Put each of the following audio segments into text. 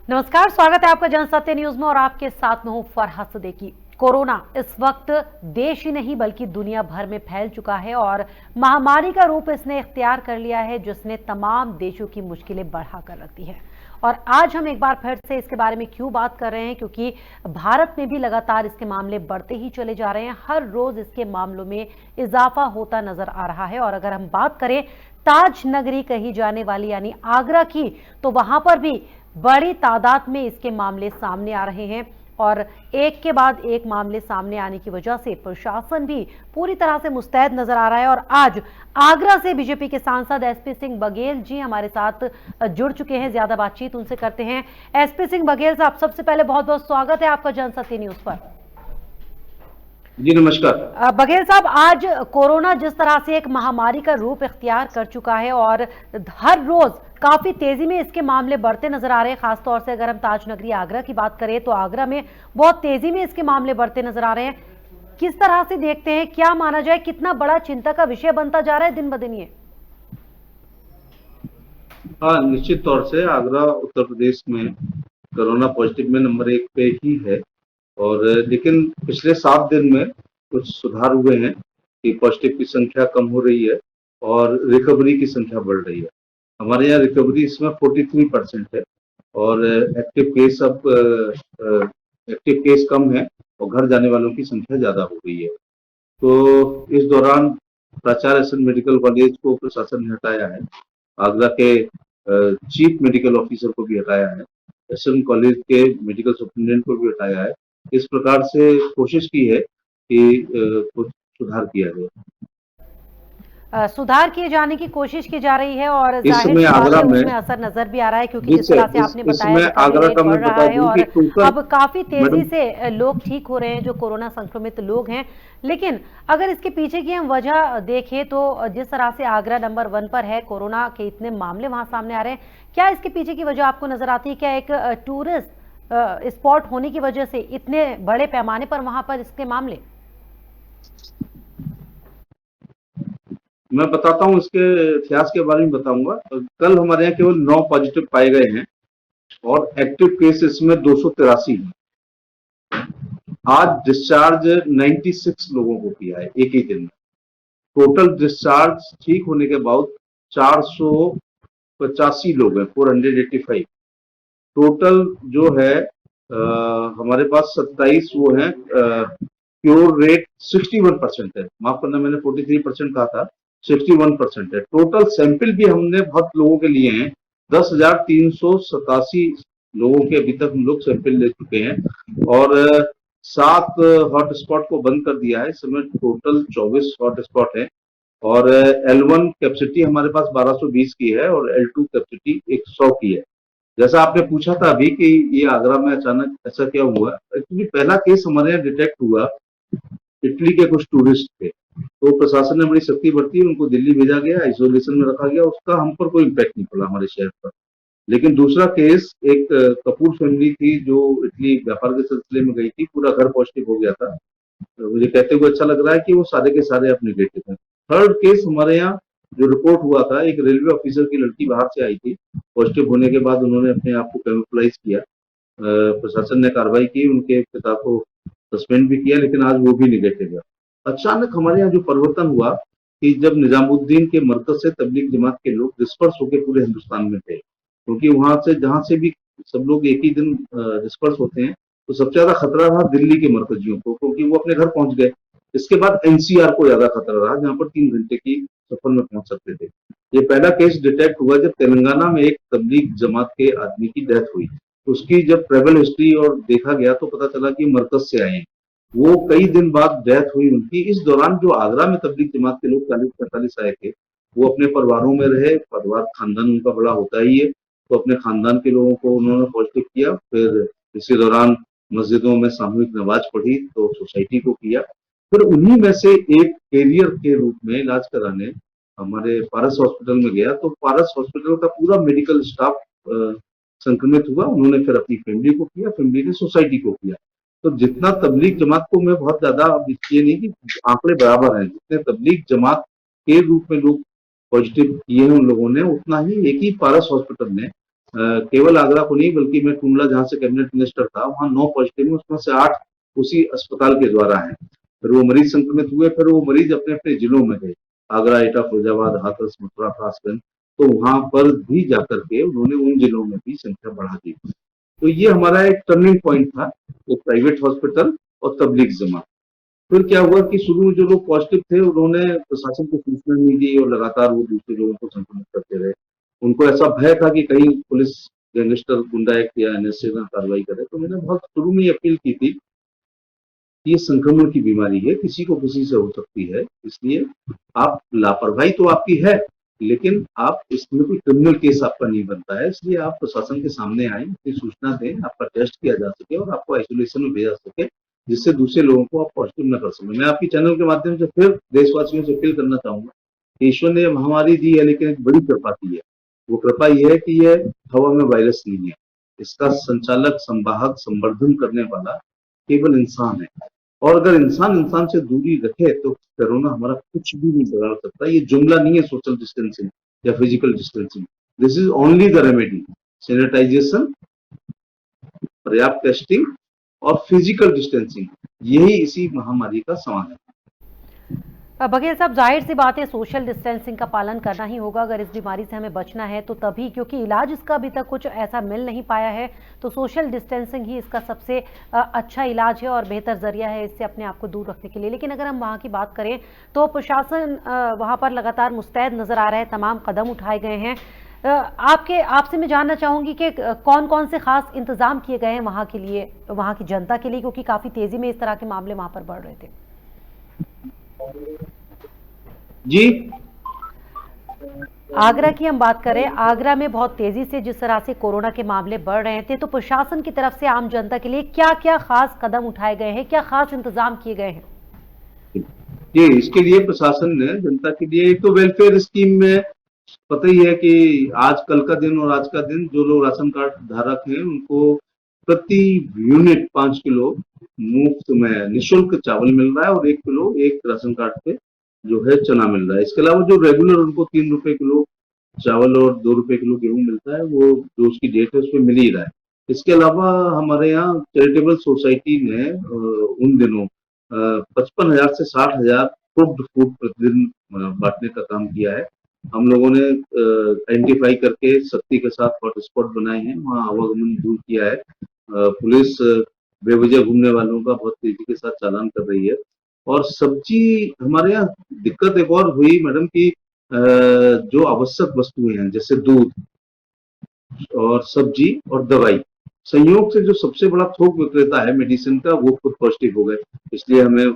नमस्कार, स्वागत है आपका जनसत्य न्यूज में और आपके साथ में हूं फरहत सिद्दीकी। कोरोना इस वक्त देश ही नहीं बल्कि दुनिया भर में फैल चुका है और महामारी का रूप इसने इख्तियार कर लिया है, जिसने तमाम देशों की मुश्किलें बढ़ा कर रख दी है। और आज हम एक बार फिर से इसके बारे में क्यों बात कर रहे हैं, क्योंकि भारत में भी लगातार इसके मामले बढ़ते ही चले जा रहे हैं। हर रोज इसके मामलों में इजाफा होता नजर आ रहा है। और अगर हम बात करें ताज नगरी कही जाने वाली यानी आगरा की, तो वहां पर भी बड़ी तादाद में इसके मामले सामने आ रहे हैं और एक के बाद एक मामले सामने आने की वजह से प्रशासन भी पूरी तरह से मुस्तैद नजर आ रहा है। और आज आगरा से बीजेपी के सांसद एसपी सिंह बघेल जी हमारे साथ जुड़ चुके हैं। ज्यादा बातचीत उनसे करते हैं। एसपी सिंह बघेल साहब, सबसे पहले बहुत बहुत स्वागत है आपका जनसत्य न्यूज पर। जी नमस्कार। बघेल साहब, आज कोरोना जिस तरह से एक महामारी का रूप इख्तियार कर चुका है और हर रोज काफी तेजी में इसके मामले बढ़ते नजर आ रहे हैं। खासतौर से अगर हम ताज नगरी आगरा की बात करें तो आगरा में बहुत तेजी में इसके मामले बढ़ते नजर आ रहे हैं। किस तरह से देखते हैं, क्या माना जाए, कितना बड़ा चिंता का विषय बनता जा रहा है दिन ब दिन ये? हाँ, निश्चित तौर से आगरा उत्तर प्रदेश में कोरोना पॉजिटिव में नंबर 1 पे ही है। और लेकिन पिछले 7 दिन में कुछ सुधार हुए हैं कि पॉजिटिव की संख्या कम हो रही है और रिकवरी की संख्या बढ़ रही है। हमारे यहाँ रिकवरी इसमें 43% है और एक्टिव केस कम है और घर जाने वालों की संख्या ज्यादा हो गई है। तो इस दौरान प्राचार्य एस एन मेडिकल कॉलेज को प्रशासन ने हटाया है, आगरा के चीफ मेडिकल ऑफिसर को भी हटाया है, एसएम कॉलेज के मेडिकल सुपरिटेंडेंट को भी हटाया है। इस प्रकार से कोशिश की है कि कुछ सुधार किया जाए। सुधार किए जाने की कोशिश की जा रही है और इस जाहिर समय सी बात आगरा है में उसमें असर नजर भी आ रहा है, क्योंकि जिस तरह से आपने बताया कि काफी आगरा रेट का बढ़ मैं रहा बता है दूं और कि टोटल अब काफी तेजी मैडम से लोग ठीक हो रहे हैं, जो कोरोना संक्रमित लोग हैं। लेकिन अगर इसके पीछे की हम वजह देखें तो जिस तरह से आगरा नंबर 1 पर है, कोरोना के इतने मामले वहां सामने आ रहे हैं, क्या इसके पीछे की वजह आपको नजर आती है? क्या एक टूरिस्ट स्पॉट होने की वजह से इतने बड़े पैमाने पर वहां पर इसके मामले? मैं बताता हूँ, इसके इतिहास के बारे में बताऊंगा। कल हमारे यहाँ केवल 9 पॉजिटिव पाए गए हैं और एक्टिव केस इसमें 283 हैं। आज डिस्चार्ज 96 लोगों को किया है एक ही दिन में। टोटल डिस्चार्ज ठीक होने के बाद 485 लोग हैं, 485। टोटल जो है हमारे पास 27 वो है, क्योर रेट 61% है। माफ करना, मैंने 43% कहा था, 61% है। टोटल सैंपल भी हमने बहुत लोगों के लिए हैं, 10,387 लोगों के अभी तक हम लोग सैंपल ले चुके हैं और 7 हॉटस्पॉट को बंद कर दिया है। इस समय टोटल 24 हॉटस्पॉट है और L1 कैपेसिटी हमारे पास 1220 की है और L2 कैपेसिटी 100 की है। जैसा आपने पूछा था अभी कि ये आगरा में अचानक ऐसा क्या हुआ, एक्चुअली पहला केस हमारे यहाँ डिटेक्ट हुआ, इटली के कुछ टूरिस्ट थे, तो प्रशासन ने बड़ी सख्ती बरती, उनको दिल्ली भेजा गया, आइसोलेशन में रखा गया। उसका हम पर कोई इम्पैक्ट नहीं पड़ा हमारे शहर पर। लेकिन दूसरा केस, एक कपूर फैमिली थी जो इटली व्यापार के सिलसिले में गई थी, पूरा घर पॉजिटिव हो गया था। तो मुझे कहते हुए अच्छा लग रहा है कि वो सारे के सारे अब नेगेटिव हैं। थर्ड केस हमारे यहाँ जो रिपोर्ट हुआ था, एक रेलवे ऑफिसर की लड़की बाहर से आई थी, पॉजिटिव होने के बाद उन्होंने अपने आप को कैमोफ्लाइज किया। प्रशासन ने कार्रवाई की, उनके पिता को सस्पेंड भी किया, लेकिन आज वो भी निगेटिव है। अचानक हमारे यहाँ जो परिवर्तन हुआ कि जब निजामुद्दीन के मरकज से तबलीग जमात के लोग डिस्पर्स होकर पूरे हिंदुस्तान में थे, क्योंकि वहां से जहां से भी सब लोग एक ही दिन डिस्पर्स होते हैं, तो सबसे ज्यादा खतरा रहा दिल्ली के मरकजियों को, क्योंकि वो अपने घर पहुंच गए। इसके बाद एनसीआर को ज्यादा खतरा रहा, जहां पर 3 घंटे की सफर में पहुंच सकते थे। ये पहला केस डिटेक्ट हुआ जब तेलंगाना में एक तबलीग जमात के आदमी की डेथ हुई। उसकी जब ट्रेवल हिस्ट्री और देखा गया तो पता चला कि मरकज से आए हैं। वो कई दिन बाद डेथ हुई उनकी। इस दौरान जो आगरा में तबलीग जमात के लोग 40-45 आए थे, वो अपने परिवारों में रहे। परिवार खानदान उनका बड़ा होता ही है, तो अपने खानदान के लोगों को उन्होंने पॉजिटिव किया। फिर इसी दौरान मस्जिदों में सामूहिक नमाज पढ़ी तो सोसाइटी को किया। फिर उन्हीं में से एक कैरियर के रूप में इलाज कराने हमारे पारस हॉस्पिटल में गया, तो पारस हॉस्पिटल का पूरा मेडिकल स्टाफ संक्रमित हुआ। उन्होंने फिर अपनी फैमिली को किया, फैमिली ने सोसाइटी को किया। तो जितना तबलीग जमात को मैं बहुत ज्यादा, ये नहीं कि आंकड़े बराबर हैं, जितने तबलीग जमात के रूप में लोग पॉजिटिव किए हैं उन लोगों ने, उतना ही एक ही पारस हॉस्पिटल ने केवल आगरा को नहीं बल्कि मैं टुंडला जहाँ से कैबिनेट मिनिस्टर था वहाँ 9 पॉजिटिव में, उसमें से 8 उसी अस्पताल के द्वारा हैं। फिर वो मरीज संक्रमित हुए, फिर वो मरीज अपने अपने जिलों में गए, आगरा, एटा, फिरोजाबाद, हाथरस, मथुरा, कासगंज, तो वहां पर भी जाकर के उन्होंने उन जिलों में भी संख्या बढ़ा दी। तो ये हमारा एक टर्निंग पॉइंट था, एक प्राइवेट हॉस्पिटल और तबलीग जमा। फिर क्या हुआ कि शुरू में जो लोग पॉजिटिव थे उन्होंने प्रशासन को सूचना नहीं दी और लगातार वो दूसरे लोगों को संक्रमित करते रहे। उनको ऐसा भय था कि कहीं पुलिस गैंगस्टर गुंडा एक्ट या एनएसए ना कार्रवाई करे। तो मैंने बहुत शुरू में ये अपील की थी कि ये संक्रमण की बीमारी है, किसी को किसी से हो सकती है, इसलिए आप लापरवाही तो आपकी है, लेकिन आप इसमें कोई क्रिमिनल केस आपका नहीं बनता है, इसलिए आप प्रशासन के सामने आए, अपनी सूचना दें, आपका टेस्ट किया जा सके और आपको आइसोलेशन में भेजा सके, जिससे दूसरे लोगों को आप पॉजिटिव न कर सकें। मैं आपकी चैनल के माध्यम से फिर देशवासियों से अपील करना चाहूंगा कि ईश्वर ने महामारी दी है, लेकिन एक बड़ी कृपा की है। वो कृपा ये है कि ये हवा में वायरस नहीं है, इसका संचालक, संवाहक, संवर्धन करने वाला केवल इंसान है। और अगर इंसान इंसान से दूरी रखे तो कोरोना हमारा कुछ भी नहीं बिगाड़ सकता। ये जुमला नहीं है सोशल डिस्टेंसिंग या physical distancing, this is only the remedy. Sanitization, पर्याप्त टेस्टिंग और फिजिकल डिस्टेंसिंग, यही इसी महामारी का समाधान है। बघेल साहब, जाहिर सी बात है सोशल डिस्टेंसिंग का पालन करना ही होगा अगर इस बीमारी से हमें बचना है तो तभी, क्योंकि इलाज इसका अभी तक कुछ ऐसा मिल नहीं पाया है। तो सोशल डिस्टेंसिंग ही इसका सबसे अच्छा इलाज है और बेहतर जरिया है इससे अपने आप को दूर रखने के लिए। लेकिन अगर हम वहाँ की बात करें तो प्रशासन वहाँ पर लगातार मुस्तैद नजर आ रहा है, तमाम कदम उठाए गए हैं। आपसे मैं जानना चाहूंगी कि कौन कौन से खास इंतजाम किए गए हैं वहाँ के लिए, वहाँ की जनता के लिए, क्योंकि काफी तेजी में इस तरह के मामले वहाँ पर बढ़ रहे थे। जी, आगरा की हम बात करें, आगरा में बहुत तेजी से जिस तरह से कोरोना के मामले बढ़ रहे थे, तो प्रशासन की तरफ से आम जनता के लिए क्या क्या खास कदम उठाए गए हैं, क्या खास इंतजाम किए गए हैं? जी, इसके लिए प्रशासन ने जनता के लिए एक तो वेलफेयर स्कीम में, पता ही है कि आज कल का दिन और आज का दिन जो लोग राशन कार्ड धारक हैं उनको प्रति यूनिट 5 किलो मुफ्त में निःशुल्क चावल मिल रहा है और 1 किलो एक राशन कार्ड पे जो है चना मिल रहा है। इसके अलावा जो रेगुलर उनको 3 रुपए किलो चावल और 2 रुपए किलो गेहूं मिलता है, वो जो उसकी डेट है उसमें मिल ही रहा है। इसके अलावा हमारे यहाँ चैरिटेबल सोसाइटी ने उन दिनों 55,000 से 60,000 कुक्ड फूड प्रतिदिन बांटने का काम किया है। हम लोगों ने आइडेंटिफाई करके सख्ती के साथ हॉटस्पॉट बनाए हैं, वहाँ आवागमन दूर किया है। पुलिस बेवजह घूमने वालों का बहुत तेजी के साथ चालान कर रही है। और सब्जी हमारे यहाँ दिक्कत एक और हुई मैडम की, जो आवश्यक वस्तुएं हैं जैसे दूध और सब्जी और दवाई, संयोग से जो सबसे बड़ा थोक विक्रेता है मेडिसिन का वो खुद पॉजिटिव हो गए, इसलिए हमें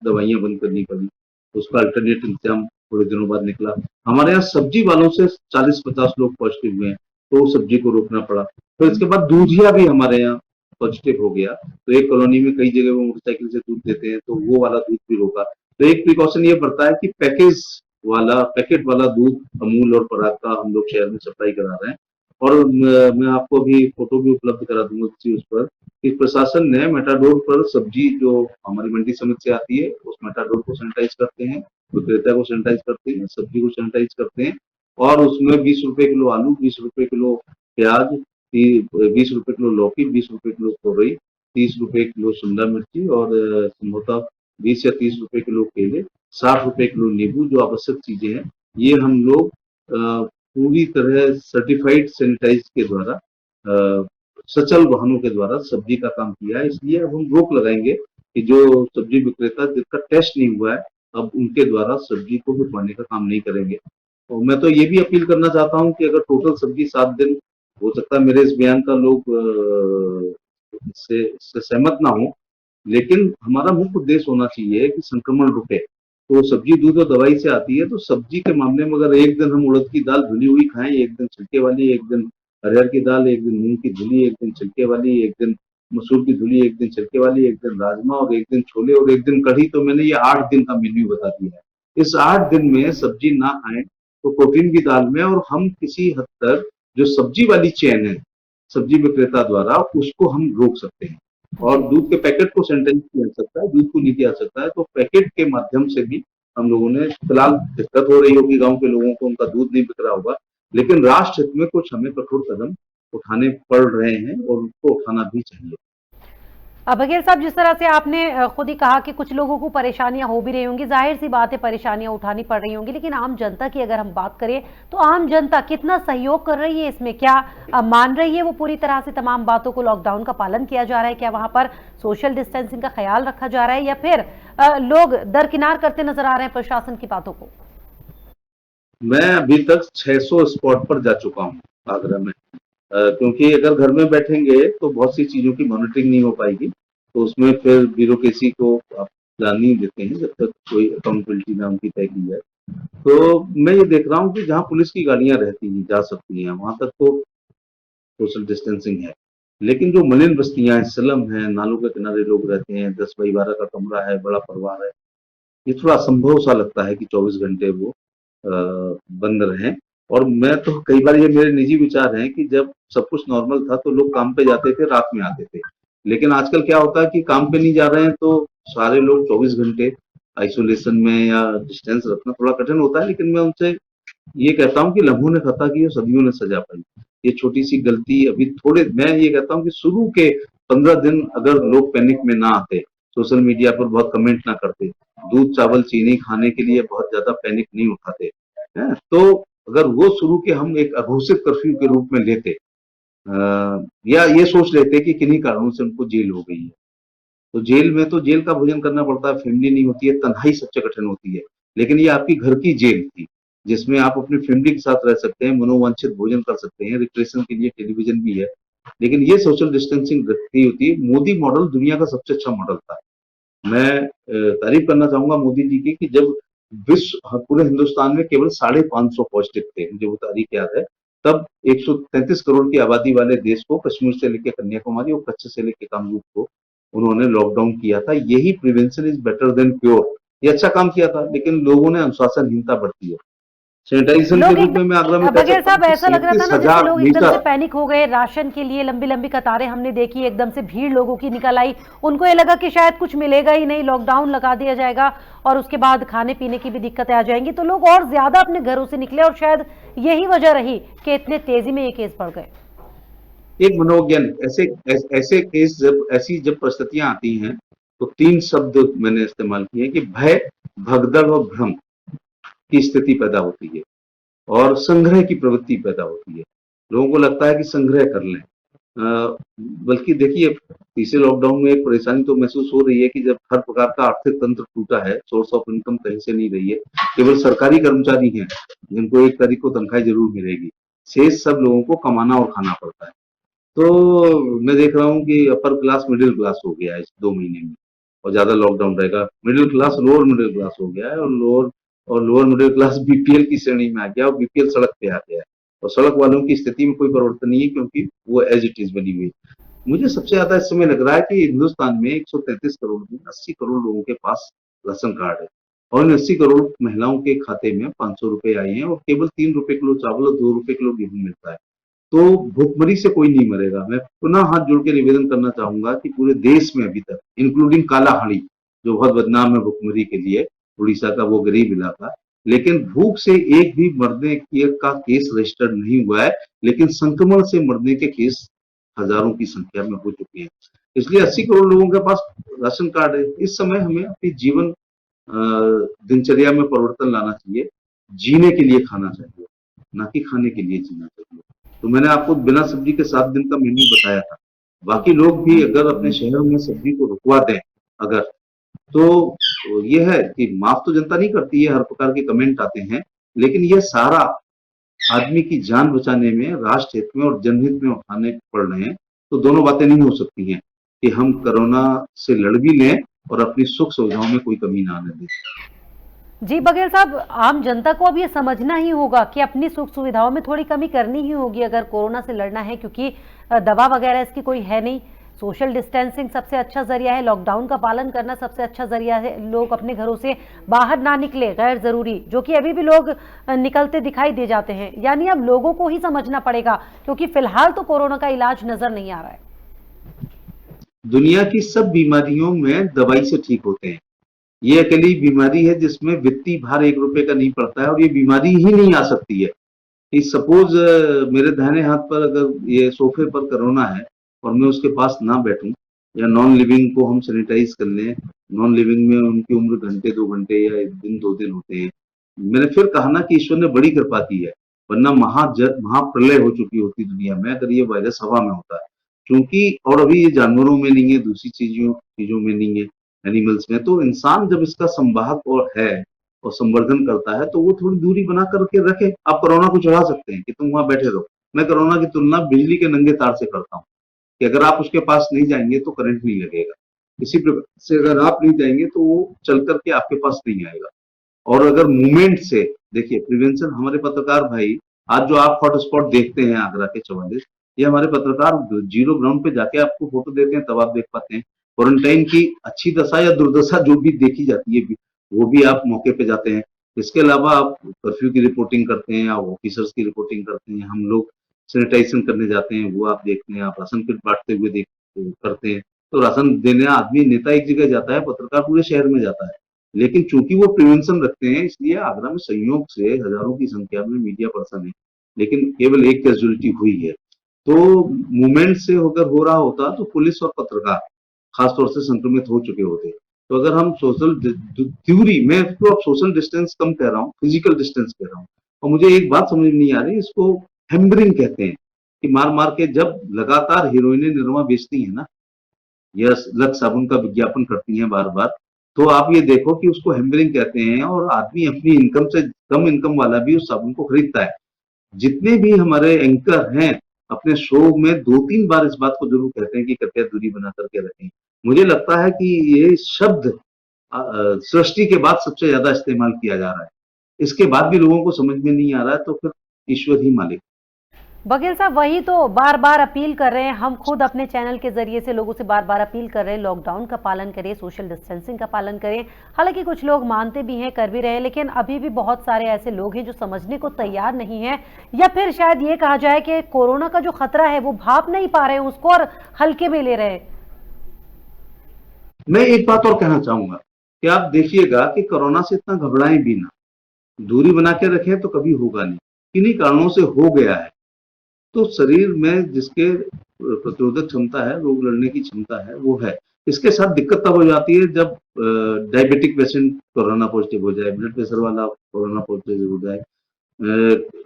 दवाइयां बंद करनी पड़ी। उसका अल्टरनेट इंतजाम थोड़े दिनों बाद निकला। हमारे यहाँ सब्जी वालों से 40-50 लोग पॉजिटिव हुए हैं, तो सब्जी को रोकना पड़ा। फिर इसके बाद दूधिया भी हमारे यहाँ पॉजिटिव हो गया, तो एक कॉलोनी में कई जगह वो मोटरसाइकिल से दूध देते हैं, तो वो वाला दूध भी रोका। तो एक प्रिकॉशन ये बढ़ता है कि पैकेट वाला दूध अमूल और पराग का हम लोग शहर में सप्लाई करा रहे हैं। और मैं आपको अभी फोटो भी उपलब्ध करा दूंगा किसी उस पर कि प्रशासन ने मेटाडोर पर सब्जी जो हमारी मंडी समिति से आती है उस मेटाडोर को सैनिटाइज करते हैं, विक्रेता को सैनिटाइज करते हैं, सब्जी को सैनिटाइज करते हैं और उसमें 20 रुपए किलो आलू, 20 रुपए किलो प्याज, 20 रुपए किलो लौकी, 20 रुपए किलो तोरई, 30 रुपए किलो शिमला मिर्ची और संभवतः 20 या 30 रुपए किलो केले, 60 रुपए किलो नींबू, जो आवश्यक चीजें हैं ये हम लोग पूरी तरह सर्टिफाइड सैनिटाइज के द्वारा सचल वाहनों के द्वारा सब्जी का काम किया है। इसलिए अब हम रोक लगाएंगे कि जो सब्जी विक्रेता जिसका टेस्ट नहीं हुआ है अब उनके द्वारा सब्जी को बिकवाने का काम नहीं करेंगे। और मैं तो ये भी अपील करना चाहता हूँ कि अगर टोटल सब्जी 7 दिन, हो सकता है मेरे इस बयान का लोग इससे सहमत ना हो, लेकिन हमारा मुख्य उद्देश्य होना चाहिए कि संक्रमण रुके। तो सब्जी दूध और दवाई से आती है, तो सब्जी के मामले में अगर एक दिन हम उड़द की दाल धुली हुई खाएं, एक दिन छिलके वाली, एक दिन अरहर की दाल, एक दिन मूंग की धुली, एक दिन छिलके वाली, एक दिन मसूर की धुली, एक दिन छिलके वाली, एक दिन राजमा और एक दिन छोले और एक दिन कढ़ी, तो मैंने ये 8 दिन का मेन्यू बता दिया है। इस 8 दिन में सब्जी ना खाएं तो प्रोटीन भी दाल में, और हम किसी हद तक जो सब्जी वाली चेन है सब्जी विक्रेता द्वारा उसको हम रोक सकते हैं। और दूध के पैकेट को सैनिटाइज किया जा सकता है, दूध को नहीं किया जा सकता है, तो पैकेट के माध्यम से भी हम लोगों ने, फिलहाल दिक्कत हो रही होगी गांव के लोगों को, उनका दूध नहीं बिक रहा होगा, लेकिन राष्ट्र हित में कुछ हमें कठोर कदम उठाने पड़ रहे हैं और उनको उठाना भी चाहिए। बघेल साहब, जिस तरह से आपने खुद ही कहा कि कुछ लोगों को परेशानियां हो भी रही होंगी, जाहिर सी बात है परेशानियां उठानी पड़ रही होंगी, लेकिन आम जनता की अगर हम बात करें तो आम जनता कितना सहयोग कर रही है इसमें? क्या मान रही है वो पूरी तरह से तमाम बातों को? लॉकडाउन का पालन किया जा रहा है? क्या वहां पर सोशल डिस्टेंसिंग का ख्याल रखा जा रहा है, या फिर लोग दरकिनार करते नजर आ रहे हैं प्रशासन की बातों को? मैं अभी तक 600 स्पॉट पर जा चुका हूँ आगरा में। क्योंकि अगर घर में बैठेंगे तो बहुत सी चीजों की मॉनिटरिंग नहीं हो पाएगी, तो उसमें फिर ब्यूरोक्रेसी को आप जान नहीं देते हैं जब तक कोई अकाउंटेबिलिटी ना उनकी तय की जाए। तो मैं ये देख रहा हूँ कि जहाँ पुलिस की गाड़ियां रहती हैं, जा सकती हैं, वहां तक तो सोशल डिस्टेंसिंग है। लेकिन जो मलिन बस्तियां हैं, स्लम है, नालों के किनारे लोग रहते हैं, 10 बाई 12 का कमरा है, बड़ा परिवार है, ये थोड़ा असंभव सा लगता है कि 24 घंटे वो बंद रहें। और मैं तो कई बार, ये मेरे निजी विचार हैं कि जब सब कुछ नॉर्मल था तो लोग काम पे जाते थे, रात में आते थे। लेकिन आजकल क्या होता है कि काम पे नहीं जा रहे हैं तो सारे लोग 24 घंटे आइसोलेशन में या डिस्टेंस रखना थोड़ा कठिन होता है। लेकिन मैं उनसे ये कहता हूँ कि लम्हों ने खता की और सदियों ने सजा पाई। ये छोटी सी गलती अभी थोड़े, मैं ये कहता हूँ कि शुरू के 15 दिन अगर लोग पैनिक में ना आते, सोशल मीडिया पर बहुत कमेंट ना करते, दूध चावल चीनी खाने के लिए बहुत ज्यादा पैनिक नहीं उठाते हैं, तो अगर वो शुरू के हम एक अघोषित कर्फ्यू के रूप में लेते, या ये सोच लेते कि किन्हीं कारणों से उनको जेल हो गई है, तो जेल में तो जेल का भोजन करना पड़ता है, फैमिली नहीं होती है, तन्हाई सबसे कठिन होती है। लेकिन ये आपकी घर की जेल थी जिसमें आप अपनी फैमिली के साथ रह सकते हैं, मनोवांछित भोजन कर सकते हैं, रिक्रेशन के लिए टेलीविजन भी है। लेकिन ये सोशल डिस्टेंसिंग रखती होती है। मोदी मॉडल दुनिया का सबसे अच्छा मॉडल था। मैं तारीफ करना चाहूंगा मोदी जी की कि जब विश्व, पूरे हिंदुस्तान में केवल 550 पॉजिटिव थे, मुझे वो तारीख याद है, तब 133 करोड़ की आबादी वाले देश को, कश्मीर से लेकर कन्याकुमारी और कच्छ से लेकर कामरूप को उन्होंने लॉकडाउन किया था। यही prevention is better than cure, ये अच्छा काम किया था। लेकिन लोगों ने अनुशासनहीनता बरती है। सैनिटाइजेशन के लोग रूप में मैं आगरा में कह बघेल सकता हूँ साहब, कि ऐसा लग रहा था ना जैसे 37,000 लोग एकदम से लीटर। पैनिक हो गए राशन के लिए। लंबी लंबी कतारें हमने देखी, एकदम से भीड़ लोगों की निकल आई। उनको ये लगा कि शायद कुछ मिलेगा ही नहीं, लॉकडाउन लगा दिया जाएगा और उसके बाद खाने पीने की भी दिक्कतें आ जाएंगी, तो लोग और ज्यादा अपने घरों से निकले और शायद यही वजह रही कि इतने तेजी में ये केस बढ़ गए। एक मनोवैज्ञानिक, ऐसे केस जब परिस्थितियां आती हैं तो 3 शब्द मैंने इस्तेमाल किए कि भय, भगदड़ और भ्रम की स्थिति पैदा होती है और संग्रह की प्रवृत्ति पैदा होती है। लोगों को लगता है कि संग्रह कर लें। बल्कि देखिए, तीसरे लॉकडाउन में एक परेशानी तो महसूस हो रही है कि जब हर प्रकार का आर्थिक तंत्र टूटा है, सोर्स ऑफ इनकम कहीं से नहीं रही है, केवल सरकारी कर्मचारी हैं जिनको 1 तारीख को तनख्वाह जरूर मिलेगी, शेष सब लोगों को कमाना और खाना पड़ता है। तो मैं देख रहा हूँ कि अपर क्लास मिडिल क्लास हो गया है इस 2 महीने में, और ज्यादा लॉकडाउन रहेगा। Middle class lower middle class हो गया है, और लोअर मिडिल क्लास बीपीएल की श्रेणी में आ गया, और बीपीएल सड़क पे आ गया है। और सड़क वालों की स्थिति में कोई परिवर्तन नहीं है क्योंकि वो एज इट इज बनी हुई है। मुझे सबसे ज्यादा इस समय लग रहा है कि हिंदुस्तान में 133 करोड़ में 80 करोड़ लोगों के पास राशन कार्ड है, और इन 80 करोड़ महिलाओं के खाते में 500 रुपए आए हैं, और केवल 3 रुपए किलो चावल और 2 रुपए किलो गेहूं मिलता है। तो भूखमरी से कोई नहीं मरेगा। मैं पुनः हाथ जोड़ के निवेदन करना चाहूंगा कि पूरे देश में अभी तक, इंक्लूडिंग कालाहांडी जो बहुत बदनाम है भूखमरी के लिए, उड़ीसा का वो गरीब इलाका, लेकिन भूख से एक भी मरने का केस रजिस्टर्ड नहीं हुआ है। लेकिन संक्रमण से मरने के केस हजारों की संख्या में हो चुके हैं। इसलिए 80 करोड़ लोगों के पास राशन कार्ड है। इस समय हमें अपनी जीवन दिनचर्या में परिवर्तन लाना चाहिए। जीने के लिए खाना चाहिए, ना कि खाने के लिए जीना चाहिए। तो मैंने आपको बिना सब्जी के 7 दिन का मेन्यू बताया था। बाकी लोग भी अगर अपने शहर में सब्जी को रुकवा दें अगर, तो ये है कि माफ तो जनता नहीं करती है, हर प्रकार के कमेंट आते हैं, लेकिन ये सारा आदमी की जान बचाने में, राष्ट्र हित में और जनहित में उठाने पड़ रहे हैं। तो दोनों बातें नहीं हो सकती हैं कि हम कोरोना से लड़ भी लें और अपनी सुख सुविधाओं में कोई कमी ना आने दें। जी बघेल साहब, आम जनता को अब ये समझना ही होगा कि अपनी सुख सुविधाओं में थोड़ी कमी करनी ही होगी अगर कोरोना से लड़ना है, क्योंकि दवा वगैरह इसकी कोई है नहीं। सोशल डिस्टेंसिंग सबसे अच्छा जरिया है, लॉकडाउन का पालन करना सबसे अच्छा जरिया है। लोग अपने घरों से बाहर ना निकले, गैर जरूरी, जो कि अभी भी लोग निकलते दिखाई दे जाते हैं। यानी अब लोगों को ही समझना पड़ेगा, क्योंकि फिलहाल तो कोरोना का इलाज नजर नहीं आ रहा है। दुनिया की सब बीमारियों में दवाई से ठीक होते हैं। ये अकेली बीमारी है जिसमें वित्तीय भार 1 रुपए का नहीं पड़ता है, और ये बीमारी ही नहीं आ सकती है कि सपोज मेरे दाहिने हाथ पर अगर ये सोफे पर कोरोना है और मैं उसके पास ना बैठूं, या नॉन लिविंग को हम सैनिटाइज कर लें, नॉन लिविंग में उनकी उम्र घंटे 2 घंटे या 1 दिन 2 दिन होते हैं। मैंने फिर कहा ना कि ईश्वर ने बड़ी कृपा की है, वरना महाप्रलय हो चुकी होती दुनिया में अगर ये वायरस हवा में होता है। क्योंकि और अभी ये जानवरों में नहीं है, दूसरी चीजों चीजों में नहीं है, एनिमल्स में। तो इंसान जब इसका संवाहक और है और संवर्धन करता है तो वो थोड़ी दूरी बना करके रखे। आप कोरोना को चढ़ा सकते हैं कि तुम वहां बैठे रहो। मैं कोरोना की तुलना बिजली के नंगे तार से करता हूँ कि अगर आप उसके पास नहीं जाएंगे तो करंट नहीं लगेगा, इसी प्रकार से अगर आप नहीं जाएंगे तो वो चल करके आपके पास नहीं आएगा। और अगर मूवमेंट से देखिए प्रिवेंशन, हमारे पत्रकार भाई आज जो आप हॉटस्पॉट देखते हैं आगरा के 44, ये हमारे पत्रकार जीरो ग्राउंड पे जाके आपको फोटो देते हैं, तब आप देख पाते हैं क्वारंटाइन की अच्छी दशा या दुर्दशा जो भी देखी जाती है, वो भी आप मौके पे जाते हैं। इसके अलावा आप कर्फ्यू की रिपोर्टिंग करते हैं, आप ऑफिसर्स की रिपोर्टिंग करते हैं, हम लोग सैनिटाइजेशन करने जाते हैं, वो आप देखते हैं, आप राशन किट बांटते हुए देख करते हैं। तो राशन देने आदमी, नेता एक जगह जाता है, पत्रकार पूरे शहर में जाता है। लेकिन चूंकि वो प्रिवेंशन रखते हैं, इसलिए आगरा में संयोग से हजारों की संख्या में मीडिया पर्सन है, लेकिन केवल एक कैजुअलिटी हुई है। तो मूवमेंट से अगर हो रहा होता तो पुलिस और पत्रकार खासतौर से संक्रमित हो चुके होते। तो अगर हम सोशल थ्योरी, मैं इसको अब सोशल डिस्टेंस कम कह रहा हूँ, फिजिकल डिस्टेंस कह रहा हूँ। और मुझे एक बात समझ में नहीं आ रही, इसको हेम्बरिंग कहते हैं कि मार मार के जब लगातार हीरोइने निरमा बेचती है ना, या लक्स साबुन का विज्ञापन करती हैं बार बार, तो आप ये देखो कि उसको हेम्बरिंग कहते हैं। और आदमी अपनी इनकम से कम इनकम वाला भी उस साबुन को खरीदता है। जितने भी हमारे एंकर हैं अपने शो में 2-3 बार इस बात को जरूर कहते हैं कि कृपया दूरी बना करके रखें। मुझे लगता है कि ये शब्द सृष्टि के बाद सबसे ज्यादा इस्तेमाल किया जा रहा है। इसके बाद भी लोगों को समझ में नहीं आ रहा है, तो फिर ईश्वर ही मालिक। बघेल साहब, वही तो बार बार अपील कर रहे हैं, हम खुद अपने चैनल के जरिए से लोगों से बार बार अपील कर रहे हैं, लॉकडाउन का पालन करें, सोशल डिस्टेंसिंग का पालन करें। हालांकि कुछ लोग मानते भी हैं, कर भी रहे हैं, लेकिन अभी भी बहुत सारे ऐसे लोग हैं जो समझने को तैयार नहीं है, या फिर शायद ये कहा जाए कि कोरोना का जो खतरा है वो भाप नहीं पा रहे हैं उसको और हल्के में ले रहे हैं। मैं एक बात और कहना चाहूंगा कि आप देखिएगा कि कोरोना से इतना घबराएं भी ना, दूरी बना के रखें तो कभी होगा नहीं। किन्हीं कारणों से हो गया है तो शरीर में जिसके प्रतिरोधक क्षमता है, रोग लड़ने की क्षमता है, वो है। इसके साथ दिक्कत तब हो जाती है जब डायबिटिक पेशेंट कोरोना पॉजिटिव हो जाए, ब्लड प्रेशर वाला कोरोना पॉजिटिव हो जाए,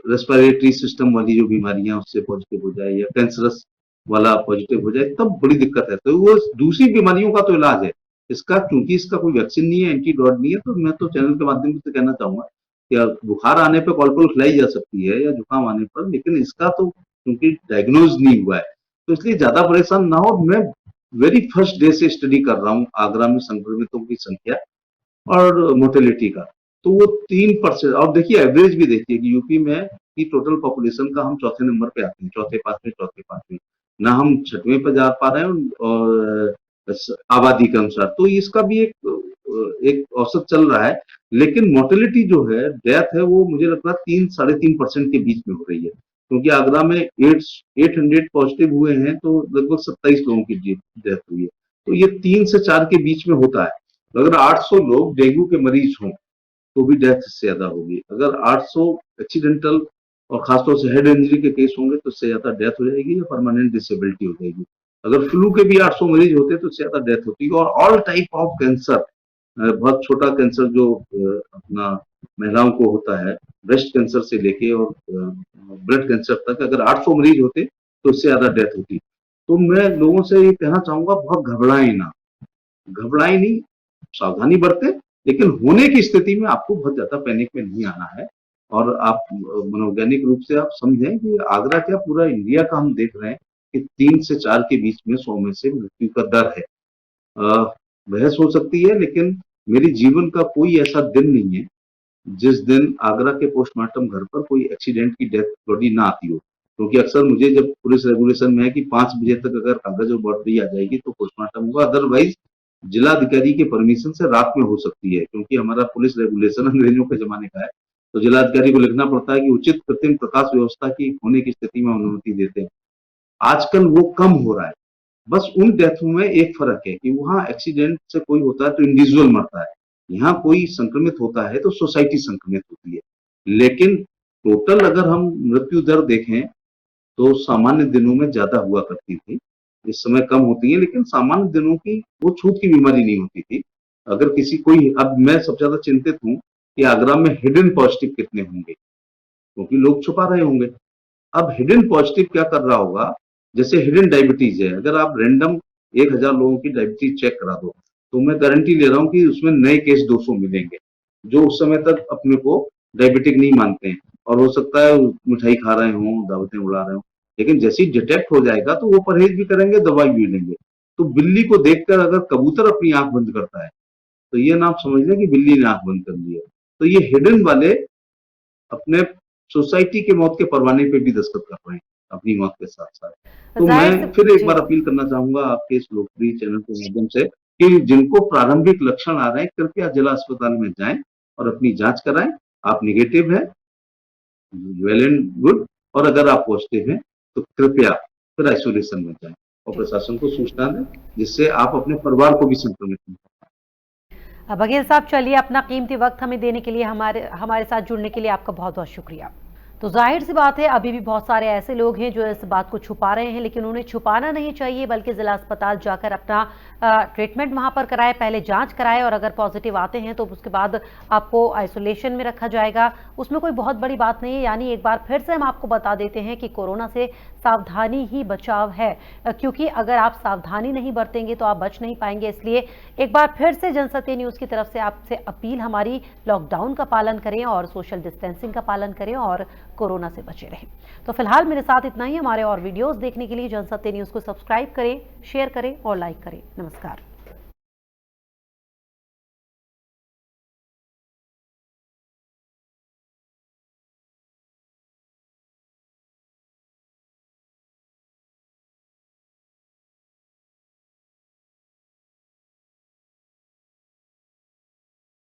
रेस्पिरेटरी सिस्टम वाली जो बीमारियां उससे पॉजिटिव हो जाए, या कैंसरस वाला पॉजिटिव हो जाए, तब बड़ी दिक्कत है। तो वो दूसरी बीमारियों का तो इलाज है इसका, क्योंकि इसका कोई वैक्सीन नहीं है, एंटीडॉट नहीं है। तो मैं तो चैनल के माध्यम से कहना चाहूंगा कि बुखार आने पर कॉलपोल खिलाई जा सकती है या जुकाम आने पर, लेकिन इसका तो क्योंकि डायग्नोज नहीं हुआ है तो इसलिए ज्यादा परेशान ना हो। मैं वेरी फर्स्ट डे से स्टडी कर रहा हूँ आगरा में संक्रमितों की संख्या और मोर्टेलिटी का। तो वो 3%। और देखिए एवरेज भी देखिए कि यूपी में की टोटल पॉपुलेशन का हम चौथे नंबर पे आते हैं, चौथे पांचवें, ना हम छठवें पे जा पा रहे हैं और आबादी के अनुसार। तो इसका भी एक औसत चल रहा है। लेकिन मोर्टेलिटी जो है, डेथ है, वो मुझे लगता है 3-3.5% के बीच में हो रही है, क्योंकि आगरा में 800 पॉजिटिव हुए हैं तो लगभग 27 लोगों की डेथ हुई है। तो ये 3 से 4 के बीच में होता है। अगर 800 लोग डेंगू के मरीज हों तो भी डेथ इससे ज्यादा होगी। अगर 800 एक्सीडेंटल और खासतौर से हेड इंजरी के केस होंगे तो इससे ज्यादा डेथ हो जाएगी या परमानेंट डिसेबिलिटी हो जाएगी। अगर फ्लू के भी 800 मरीज होते तो इससे ज्यादा डेथ होती है। और ऑल टाइप ऑफ कैंसर, बहुत छोटा कैंसर जो अपना महिलाओं को होता है, ब्रेस्ट कैंसर से लेके और ब्लड कैंसर तक, अगर 800 मरीज होते तो इससे ज्यादा डेथ होती। तो मैं लोगों से ये कहना चाहूंगा, बहुत घबराएं ना, घबराएं नहीं, सावधानी बरतें, लेकिन होने की स्थिति में आपको बहुत ज्यादा पैनिक में नहीं आना है। और आप मनोवैज्ञानिक रूप से आप समझें कि आगरा क्या पूरा इंडिया का हम देख रहे हैं कि 3 से 4 के बीच में 100 में से मृत्यु का दर है। बहस हो सकती है, लेकिन मेरे जीवन का कोई ऐसा दिन नहीं है जिस दिन आगरा के पोस्टमार्टम घर पर कोई एक्सीडेंट की डेथ बॉडी ना आती हो। क्योंकि अक्सर मुझे जब पुलिस रेगुलेशन में है कि 5 बजे तक अगर कागज और बॉडी आ जाएगी तो पोस्टमार्टम होगा, अदरवाइज जिलाधिकारी के परमिशन से रात में हो सकती है। क्योंकि हमारा पुलिस रेगुलेशन अंग्रेजों के जमाने का है, तो जिलाधिकारी को लिखना पड़ता है कि उचित कृत्रिम प्रकाश व्यवस्था की होने की स्थिति में अनुमति देते हैं। आजकल वो कम हो रहा है। बस उन डेथों में एक फर्क है कि वहां एक्सीडेंट से कोई होता है तो इंडिविजुअल मरता है, यहाँ कोई संक्रमित होता है तो सोसाइटी संक्रमित होती है। लेकिन टोटल अगर हम मृत्यु दर देखें तो सामान्य दिनों में ज्यादा हुआ करती थी, इस समय कम होती है, लेकिन सामान्य दिनों की वो छूत की बीमारी नहीं होती थी। अगर किसी कोई, अब मैं सबसे ज्यादा चिंतित हूँ कि आगरा में हिडन पॉजिटिव कितने होंगे, क्योंकि लोग छुपा रहे होंगे। अब हिडन पॉजिटिव क्या कर रहा होगा, जैसे हिडन डायबिटीज है, अगर आप रैंडम 1000 लोगों की डायबिटीज चेक करा दो तो मैं गारंटी ले रहा हूँ कि उसमें नए केस 200 मिलेंगे, जो उस समय तक अपने को डायबिटिक नहीं मानते हैं, और हो सकता है मिठाई खा रहे हों, दावतें उड़ा रहे हों, लेकिन जैसे ही डिटेक्ट हो जाएगा तो वो परहेज भी करेंगे, दवाई भी लेंगे। तो बिल्ली को देखकर अगर कबूतर अपनी आंख बंद करता है तो ये ना आप समझ लें कि बिल्ली ने आंख बंद कर ली है। तो ये हिडन वाले अपने सोसाइटी के मौत के परवाने पे भी दस्तखत कर रहे हैं अपनी मौत के साथ साथ। तो जाहिर मैं से फिर एक जी। बार अपील करना चाहूंगा आपके इस लोकप्रिय चैनल के माध्यम से कि जिनको प्रारंभिक लक्षण आ रहे हैं कृपया जिला अस्पताल में जाएं और अपनी जांच कराएं। आप निगेटिव है, वेल एंड गुड, और अगर आप पॉजिटिव हैं तो कृपया फिर आइसोलेशन में जाएं और जी। प्रशासन को सूचना दें, जिससे आप अपने परिवार को भी संक्रमित नहीं करें। बघेल साहब, चलिए, अपना कीमती वक्त हमें देने के लिए, हमारे हमारे साथ जुड़ने के लिए आपका बहुत बहुत शुक्रिया। तो जाहिर सी बात है, अभी भी बहुत सारे ऐसे लोग हैं जो इस बात को छुपा रहे हैं, लेकिन उन्हें छुपाना नहीं चाहिए, बल्कि जिला अस्पताल जाकर अपना ट्रीटमेंट वहां पर कराए, पहले जांच कराए, और अगर पॉजिटिव आते हैं तो उसके बाद आपको आइसोलेशन में रखा जाएगा। उसमें कोई बहुत बड़ी बात नहीं है। यानी एक बार फिर से हम आपको बता देते हैं कि कोरोना से सावधानी ही बचाव है, क्योंकि अगर आप सावधानी नहीं बरतेंगे तो आप बच नहीं पाएंगे। इसलिए एक बार फिर से जनसत्य न्यूज़ की तरफ से आपसे अपील हमारी, लॉकडाउन का पालन करें और सोशल डिस्टेंसिंग का पालन करें और कोरोना से बचे रहें। तो फिलहाल मेरे साथ इतना ही। हमारे और वीडियोस देखने के लिए जनसत्य न्यूज़ को सब्सक्राइब करें, शेयर करें और लाइक करें। नमस्कार।